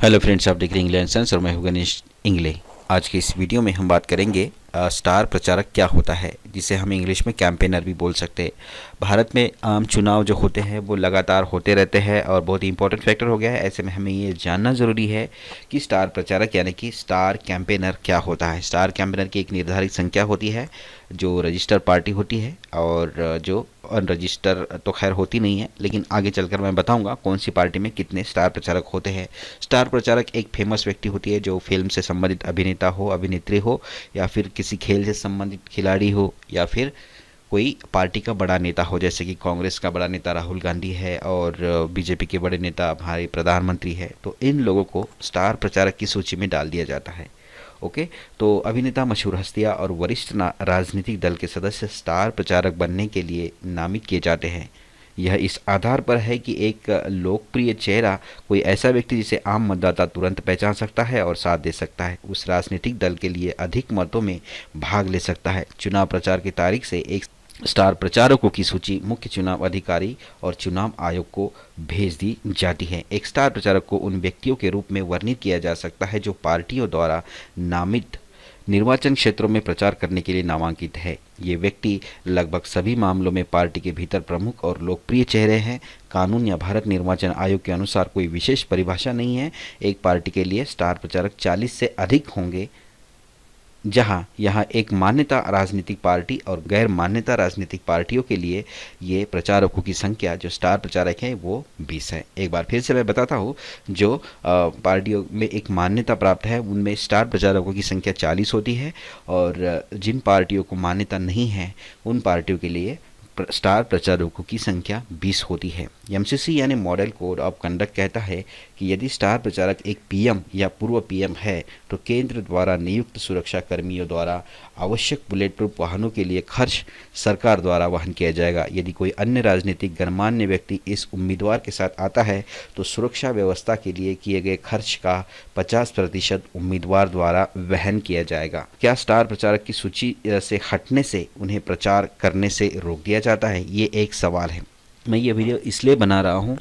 Hello friends, आप देख रहे हैं इंग्लैंड सेंस और मैं हूं गणेश इंग्ले। आज के इस वीडियो में हम बात करेंगे स्टार प्रचारक क्या होता है, जिसे हम इंग्लिश में कैंपेनर भी बोल सकते हैं। भारत में आम चुनाव जो होते हैं वो लगातार होते रहते हैं और बहुत ही इंपॉर्टेंट फैक्टर हो गया है। ऐसे में हमें ये जानना ज़रूरी है कि स्टार प्रचारक यानी कि स्टार कैंपेनर क्या होता है। स्टार कैंपेनर की एक निर्धारित संख्या होती है जो रजिस्टर पार्टी होती है, और जो अनरजिस्टर तो खैर होती नहीं है, लेकिन आगे चलकर मैं बताऊंगा कौन सी पार्टी में कितने स्टार प्रचारक होते हैं। स्टार प्रचारक एक फेमस व्यक्ति होती है जो फिल्म से संबंधित अभिनेता हो, अभिनेत्री हो, या फिर किसी खेल से संबंधित खिलाड़ी हो, या फिर कोई पार्टी का बड़ा नेता हो। जैसे कि कांग्रेस का बड़ा नेता राहुल गांधी है और बीजेपी के बड़े नेता हमारे प्रधानमंत्री है, तो इन लोगों को स्टार प्रचारक की सूची में डाल दिया जाता है। ओके, तो अभिनेता, मशहूर हस्तियां और वरिष्ठ राजनीतिक दल के सदस्य स्टार प्रचारक बनने के लिए नामित किए जाते हैं। यह इस आधार पर है कि एक लोकप्रिय चेहरा कोई ऐसा व्यक्ति जिसे आम मतदाता तुरंत पहचान सकता है और साथ दे सकता है, उस राजनीतिक दल के लिए अधिक मतों में भाग ले सकता है। चुनाव प्रचार की तारीख से एक स्टार प्रचारकों की सूची मुख्य चुनाव अधिकारी और चुनाव आयोग को भेज दी जाती है। एक स्टार प्रचारक को उन व्यक्तियों के रूप में वर्णित किया जा सकता है जो पार्टियों द्वारा नामित निर्वाचन क्षेत्रों में प्रचार करने के लिए नामांकित है। ये व्यक्ति लगभग सभी मामलों में पार्टी के भीतर प्रमुख और लोकप्रिय चेहरे हैं। कानून या भारत निर्वाचन आयोग के अनुसार कोई विशेष परिभाषा नहीं है। एक पार्टी के लिए स्टार प्रचारक 40 से अधिक होंगे, जहां यहाँ एक मान्यता राजनीतिक पार्टी और गैर मान्यता राजनीतिक पार्टियों के लिए ये प्रचारकों की संख्या जो स्टार प्रचारक हैं वो 20 है। एक बार फिर से मैं बताता हूँ, जो पार्टियों में एक मान्यता प्राप्त है उनमें स्टार प्रचारकों की संख्या 40 होती है, और जिन पार्टियों को मान्यता नहीं है उन पार्टियों के लिए स्टार प्रचारकों की संख्या 20 होती है। एमसीसी यानी मॉडल कोड ऑफ कंडक्ट कहता है कि यदि स्टार प्रचारक एक पीएम या पूर्व पीएम है तो केंद्र द्वारा नियुक्त सुरक्षा कर्मियों द्वारा आवश्यक बुलेट प्रूफ वाहनों के लिए खर्च सरकार द्वारा वहन किया जाएगा। यदि कोई अन्य राजनीतिक गणमान्य व्यक्ति इस उम्मीदवार के साथ आता है तो सुरक्षा व्यवस्था के लिए किए गए खर्च का 50% उम्मीदवार द्वारा वहन किया जाएगा। क्या स्टार प्रचारक की सूची से हटने से उन्हें प्रचार करने से रोक दिया जाता है? ये एक सवाल है। मैं ये वीडियो इसलिए बना रहा हूँ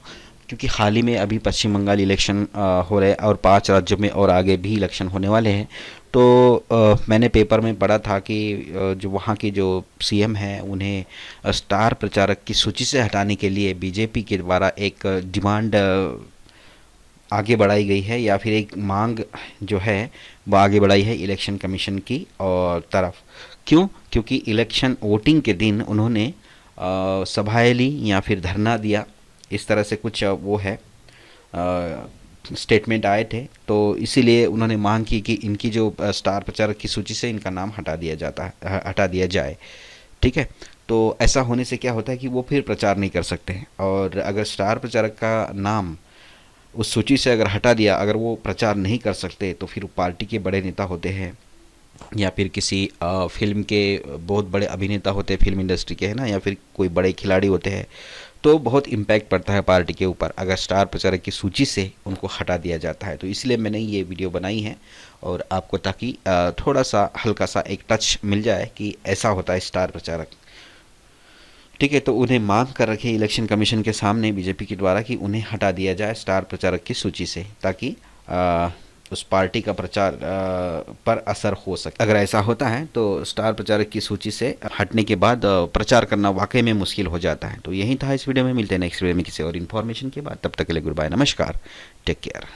क्योंकि हाल ही में अभी पश्चिम बंगाल इलेक्शन हो रहे हैं और 5 राज्यों में और आगे भी इलेक्शन होने वाले हैं। तो मैंने पेपर में पढ़ा था कि जो वहाँ के जो सीएम हैं उन्हें स्टार प्रचारक की सूची से हटाने के लिए बीजेपी के द्वारा एक डिमांड आगे बढ़ाई गई है, या फिर एक मांग जो है वो आगे बढ़ाई है इलेक्शन कमीशन की और तरफ। क्यों? क्योंकि इलेक्शन वोटिंग के दिन उन्होंने सभाएं ली या फिर धरना दिया, इस तरह से कुछ वो है स्टेटमेंट आए थे। तो इसीलिए उन्होंने मांग की कि इनकी जो स्टार प्रचारक की सूची से इनका नाम हटा दिया जाए। ठीक है, तो ऐसा होने से क्या होता है कि वो फिर प्रचार नहीं कर सकते हैं, और अगर स्टार प्रचारक का नाम उस सूची से अगर हटा दिया, अगर वो प्रचार नहीं कर सकते, तो फिर पार्टी के बड़े नेता होते हैं या फिर किसी फिल्म के बहुत बड़े अभिनेता होते हैं, फिल्म इंडस्ट्री के, है ना, या फिर कोई बड़े खिलाड़ी होते हैं, तो बहुत इम्पैक्ट पड़ता है पार्टी के ऊपर अगर स्टार प्रचारक की सूची से उनको हटा दिया जाता है। तो इसलिए मैंने ये वीडियो बनाई है, और आपको ताकि थोड़ा सा हल्का सा एक टच मिल जाए कि ऐसा होता है स्टार प्रचारक। ठीक है, तो उन्हें मांग कर रखे इलेक्शन कमीशन के सामने बीजेपी के द्वारा कि उन्हें हटा दिया जाए स्टार प्रचारक की सूची से, ताकि उस पार्टी का प्रचार पर असर हो सके। अगर ऐसा होता है तो स्टार प्रचारक की सूची से हटने के बाद प्रचार करना वाकई में मुश्किल हो जाता है। तो यही था इस वीडियो में। मिलते हैं नेक्स्ट वीडियो में किसी और इन्फॉर्मेशन के बाद। तब तक के लिए गुड बाय, नमस्कार, टेक केयर।